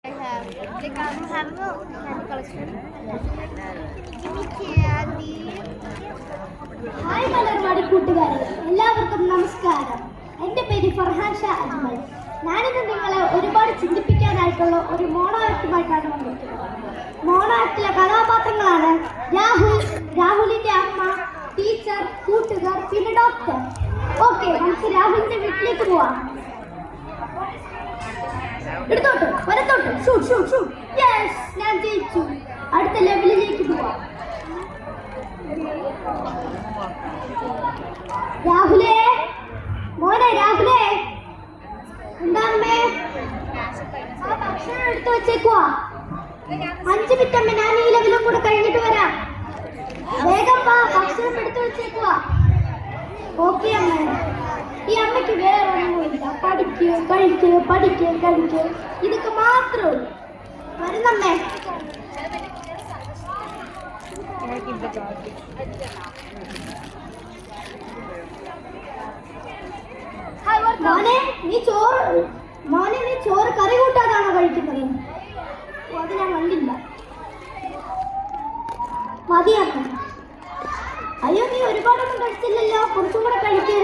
have a candy collection. Give me candy. Hi Malarvadi കൂട്ടുകാരെ, എല്ലാവർക്കും നമസ്കാരം. എൻ്റെ പേര് ഫർഹാൻ ഷാ അജ്മൽ. ഞാനിന്ന് നിങ്ങളെ ഒരുപാട് ചിന്തിപ്പിക്കാനായിട്ടുള്ള ഒരു മോണോ ആക്റ്റുമായിട്ടാണ് വന്നിരിക്കുന്നത്. മോണോ ആക്റ്റിലെ കഥാപാത്രങ്ങളാണ് രാഹുലിൻ്റെ അമ്മ, ടീച്ചർ, കൂട്ടുകാർ, പിന്നെ ഡോക്ടർ. ഓക്കെ, നമുക്ക് രാഹുലിൻ്റെ വീട്ടിലേക്ക് പോവാം. എടുത്തോട്ട് വരത്തോട്ട് ഷൂട്ട് ഷൂട്ട് ഷൂട്ട്. യെസ്, ഞാൻ ജയിച്ചു. അടുത്ത ലെവലിലേക്ക് പോവാം. രാഹുലേ, മോനെ രാഹുലേ, എന്താ അമ്മേ? ആ ഭക്ഷണം എടുത്തു വെച്ചേക്കുവാ. 5 മിനിറ്റ് അമ്മ, ഞാൻ ഈ ലെവലും കൂടെ കഴിഞ്ഞിട്ട് വരാം. വേഗം വാ, ഭക്ഷണം എടുത്തു വെച്ചേക്കുവാ. ഓക്കെ അമ്മ. ഈ അമ്മയ്ക്ക് വേറെ ഒന്നുമില്ല. പഠിക്കുക, കഴിക്കുക, പഠിക്കുക, കഴിക്കുക, ഇതൊക്കെ മാത്രമേ ഉള്ളൂ. വരുന്നമ്മേ. മോനെ നീ ചോറ് കറി കൂട്ടാതാണോ കഴിക്കുന്നത്? അത് ഞാൻ കണ്ടില്ല. മതിയാക്ക. അയ്യോ, നീ ഒരുപാടൊന്നും കഴിച്ചില്ലല്ലോ, കുറച്ചും കൂടെ കഴിക്ക്.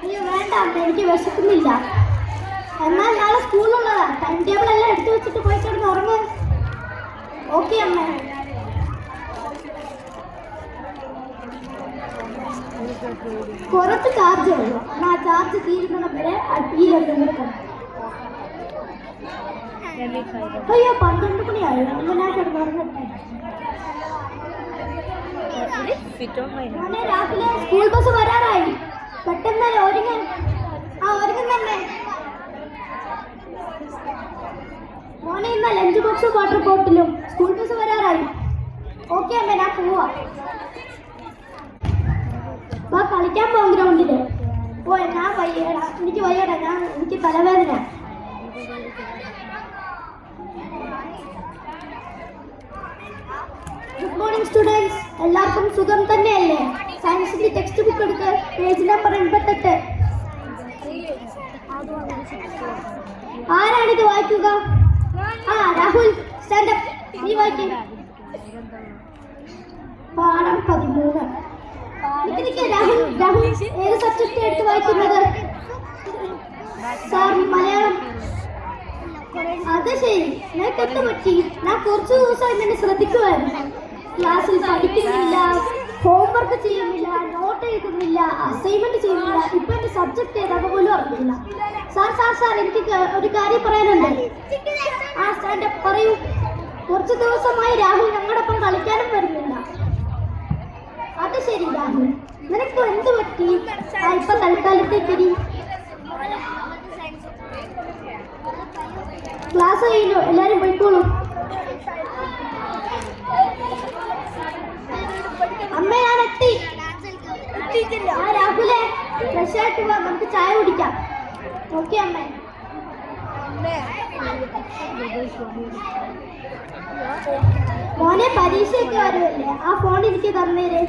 അയ്യോ വേണ്ട അമ്മ, എനിക്ക് വിശക്കുന്നില്ല. എന്നാൽ നാളെ സ്കൂളിലുള്ളതാ, ടൈം ടേബിൾ എല്ലാം എടുത്തു വെച്ചിട്ട് പോയി കിടന്ന് ഉറങ്ങ്. ഓക്കെ അമ്മ. കുറച്ച് ചാർജ് ഉള്ളൂ. ആ ചാർജ് തീരുന്നത് വരെ ഈ രണ്ടും കൂടെ കിടക്കും. അയ്യോ 12 മണിയായി. ഞാൻ കിടന്ന് ഉറങ്ങട്ടെ. മോനെ രാവിലെ സ്കൂൾ ബസ് വരാറായി. പെട്ടെന്ന് ഒരുങ്ങുന്നമ്മേ. മോനെ ഇന്ന് ലഞ്ച് ബോക്സും വാട്ടർ ബോട്ടിലും. സ്കൂൾ ബസ് വരാറായി. ഓക്കെ അമ്മ, ഞാൻ പോവാ. വാ, കളിക്കാൻ പോകാം ഗ്രൗണ്ടില്. ഞാൻ വയ്യടാ, എനിക്ക് വയ്യടാ, എനിക്ക് തലവേദന. ഗുഡ് മോർണിംഗ് സ്റ്റുഡൻസ്, എല്ലാവർക്കും സുഖം തന്നെയല്ലേ? സയൻസിന്റെ ടെക്സ്റ്റ് ബുക്ക് എടുത്ത് പേജ് നമ്പർ 88. ആരാണിത് വായിക്കുക? രാഹുൽ, സ്റ്റാൻഡപ്പ്. നീ വായിക്കുക. പാഠം 13. രാഹുൽ ഏത് സബ്ജക്റ്റ് എടുത്ത് വായിക്കുന്നത്? സാർ, മലയാളം. അത് ശരി, നിനക്ക് എന്ത് പറ്റി? ഞാൻ കുറച്ചു ദിവസമായി നിന്നെ ശ്രദ്ധിക്കുമായിരുന്നു. ക്ലാസ്സിൽ പഠിക്കുന്നില്ല, ഹോംവർക്ക് ചെയ്യുന്നില്ല, നോട്ട് എഴുതുന്നില്ല, അസൈൻമെന്റ് ചെയ്യുന്നില്ല. ഇപ്പൊ എന്റെ സബ്ജക്ട് ഏതാ പോലും അറിയില്ല. സാർ എനിക്ക് ഒരു കാര്യം പറയാനുണ്ട്. സ്റ്റാൻഡപ്പ് പറയൂ. കുറച്ച് ദിവസമായി രാഹുൽ ഞങ്ങളോടൊപ്പം കളിക്കാനും വരുന്നില്ല. അത് ശരി രാഹുൽ, നിനക്ക് എന്ത് പറ്റി? ഇപ്പൊ തൽക്കാലത്തേക്ക് ക്ലാസ് കഴിഞ്ഞു, എല്ലാരും പോയിക്കോളൂ. അമ്മ, ഞാൻ എത്തി. രാഹുലെ, ഫ്രഷ് ആയിട്ട് വാ, നമുക്ക് ചായ കുടിക്കാം. ഓക്കെ അമ്മ. മോനെ, പരീക്ഷയൊക്കെ വരുമല്ലേ, ആ ഫോൺ എനിക്ക് തന്നേരെ.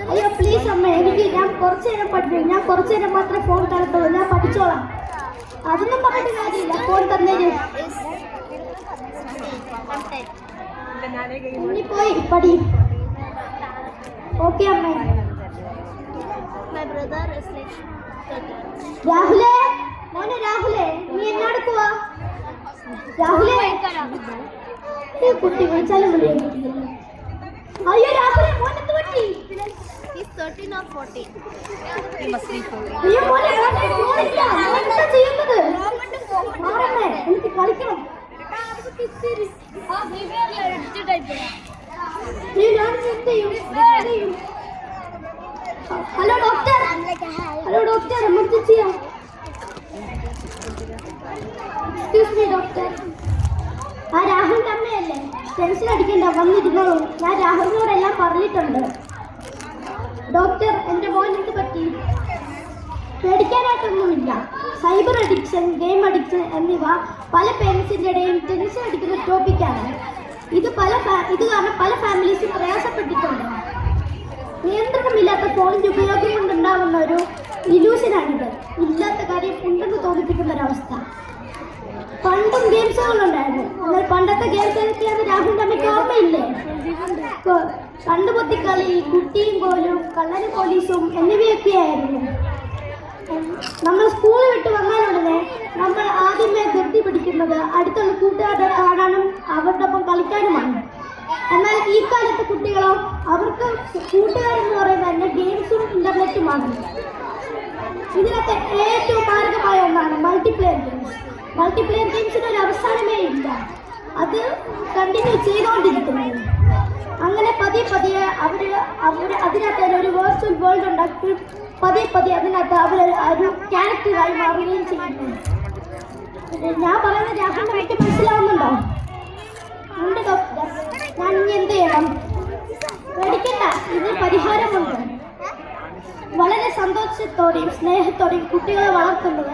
അയ്യോ പ്ലീസ് അമ്മ, ഞാൻ കുറച്ചു നേരം പഠിക്കും. ഞാൻ കുറച്ചു നേരം മാത്രമേ ഫോൺ തരത്തുള്ളൂ. ഞാൻ പഠിച്ചോളാം. അതൊന്നും പറഞ്ഞിട്ട് കാര്യമില്ല, ഫോൺ തന്നേര്. ഇനി പോയി പടി. ഓക്കെ അമ്മ. രാഹുലേ, മോനെ രാഹുലേ, നീ എന്നാടുക്കുവാ? രാഹുലേ, ഈ കുട്ടി വിളിച്ചാലും വിളിയാ. അയ്യോ രാഹുലേ, മോനെന്ത് പറ്റി? He's 13 or 14. അയ്യോ മോനെ, എന്താ ചെയ്യുന്നത്? മാറണേ, എനിക്ക് കളിക്കണം. Hello doctor. ഹലോ ഡോക്ടർ, എമർജൻസിയാ. Excuse me doctor. രാഹുലിന്റെ അമ്മയല്ലേ? ടെൻഷൻ അടിക്കണ്ട, വന്നിരുന്നോളൂ. ഞാൻ രാഹുലിനോടെല്ലാം പറഞ്ഞിട്ടുണ്ട്. ഡോക്ടർ, എൻ്റെ മോൻ എന്ത് പറ്റി? പേടിക്കാനായിട്ടൊന്നുമില്ല. സൈബർ അഡിക്ഷൻ, ഗെയിം അഡിക്ഷൻ എന്നിവ പല പേരൻസിൻ്റെ ഇടയിൽ ടെൻഷൻ അടിക്കുന്ന ടോപ്പിക്കാണ്. ഇത് കാരണം പല ഫാമിലീസും പ്രയാസപ്പെട്ടിട്ടുണ്ട്. നിയന്ത്രണമില്ലാത്ത ഫോണിൻ്റെ ഉപയോഗം കൊണ്ടുണ്ടാകുന്ന ഒരു ഇലൂഷനാണിത്. ഇല്ലാത്ത കാര്യം ഉണ്ടെന്ന് തോന്നിപ്പിക്കുന്ന ഒരവസ്ഥ. പണ്ടും ഗെയിംസുകളുണ്ടായിരുന്നു. എന്നാൽ പണ്ടത്തെ ഗെയിംസ് ഏതൊക്കെയാണ് രാഹുലിന്റെ അമ്മയ്ക്ക് ഓർമ്മയില്ലേ? കണ്ടുപൊത്തിക്കളി, കുട്ടിയും കോലും, കള്ളനും പോലീസും എന്നിവയൊക്കെയായിരുന്നു. നമ്മൾ സ്കൂളിൽ വിട്ട് വന്നാലുടനെ നമ്മൾ ആദ്യമേ ധൃതി പിടിക്കുന്നത് അടുത്തുള്ള കൂട്ടുകാരെ കാണാനും അവരുടെ ഒപ്പം കളിക്കാനുമാണ്. എന്നാൽ ഈ കാലത്തെ കുട്ടികളോ, അവർക്ക് കൂട്ടുകാരെന്ന് പറയുന്നത് തന്നെ ഗെയിംസും ഇന്റർനെറ്റുമാണ്. ഇതിനകത്ത് ഏറ്റവും മാരകമായ ഒന്നാണ് മൾട്ടിപ്ലെയർ ഗെയിംസ്. മൾട്ടിപ്ലെയർ ഗെയിംസിന് ഒരു അവസാനമേ ഇല്ല. അത് കണ്ടിന്യൂ ചെയ്തുകൊണ്ടിരിക്കുന്നത്. അങ്ങനെ പതിയെ അതിനകത്ത് ഒരു വെർച്വൽ വേൾഡ് ഉണ്ടാക്കി പതിയെ അതിനകത്ത് ഒരു ക്യാരക്ടറായി മാറുകയും ചെയ്യുന്നു. ഞാൻ പറയുന്നത് രാഹുലിന്റെ അമ്മയ്ക്ക് മനസ്സിലാവുന്നുണ്ടോ? ഉണ്ട് ഡോക്ടർ. ഞാൻ ഇനി എന്ത് ചെയ്യണം? പേടിക്കണ്ട, ഇതിന് പരിഹാരമുണ്ട്. വളരെ സന്തോഷത്തോടെയും സ്നേഹത്തോടെയും കുട്ടികളെ വളർത്തുന്നത്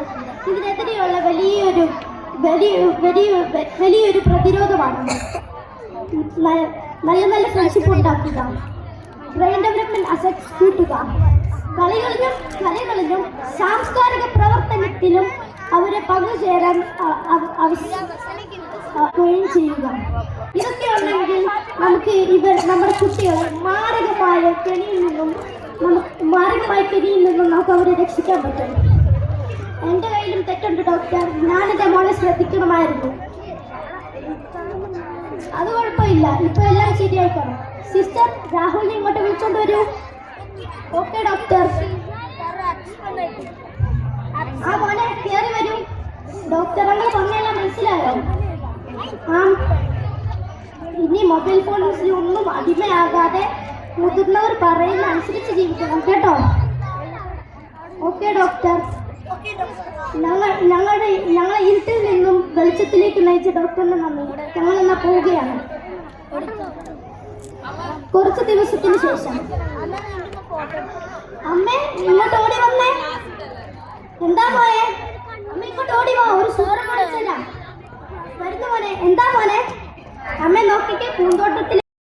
ഇതിനെതിരെയുള്ള വലിയൊരു പ്രതിരോധമാണ്. നല്ല നല്ല ഫ്രണ്ട്ഷിപ്പ് ഉണ്ടാക്കുക, ബ്രെയിൻ ഡെവലപ്മെന്റ് അസറ്റ്സ് കൂട്ടുക, കളികളിലും സാംസ്കാരിക പ്രവർത്തനത്തിലും അവരെ പങ്കുചേരാൻ ചെയ്യുക. ഇതൊക്കെ ഉണ്ടെങ്കിൽ നമുക്ക് നമ്മുടെ കുട്ടികളെ മാരകമായ കെണിയിൽ നിന്നും നമുക്ക് അവരെ രക്ഷിക്കാൻ പറ്റും. എൻ്റെ കയ്യിലും തെറ്റുണ്ട് ഡോക്ടർ. ഞാനെൻ്റെ മോളെ ശ്രദ്ധിക്കണമായിരുന്നു. അത് കുഴപ്പമില്ല, ഇപ്പൊ എല്ലാം ശരിയായിക്കണം. സിസ്റ്റർ, രാഹുലിനെ ഇങ്ങോട്ട് വിളിച്ചോണ്ട് വരൂ. Okay doctor. ആ മോനെ കയറി വരൂ. ഡോക്ടർ അങ്ങനെ പറഞ്ഞെല്ലാം മനസ്സിലായോ? ആ, ഇനി മൊബൈൽ ഫോൺസിൽ ഒന്നും അടിമയാകാതെ മുതിർന്നവർ പറയുന്ന അനുസരിച്ച് ജീവിക്കണം കേട്ടോ. Okay doctor. ഞങ്ങളെ ഇരുട്ടിൽ നിന്നും വെളിച്ചത്തിലേക്ക് നയിച്ച ഡോക്ടറിന് നന്ദി. ഞങ്ങൾ എന്നാ പോവുകയാണ്. കുറച്ച് ദിവസത്തിന് ശേഷം അമ്മേ ഇങ്ങോട്ട് ഓടി വന്നേ. എന്താ മോനെ? അമ്മ ഇങ്ങോട്ട് ഓടി വാ, ഒരു സൂറ വരുന്നു മോനെ. എന്താ മോനെ? അമ്മ നോക്കിക്കേ, പൂന്തോട്ടത്തിൽ